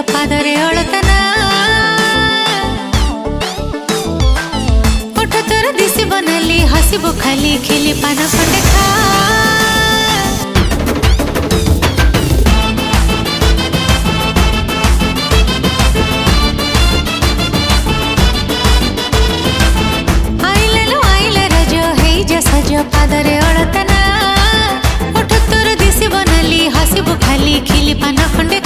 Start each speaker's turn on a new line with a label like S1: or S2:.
S1: पादरे अळतना ओठ तोर दिसी बनली हसिबो खाली खिली पान खंडे खा पादरे अळतना ओठ तोर दिसी बनली हसिबो खाली खिली पान खंडे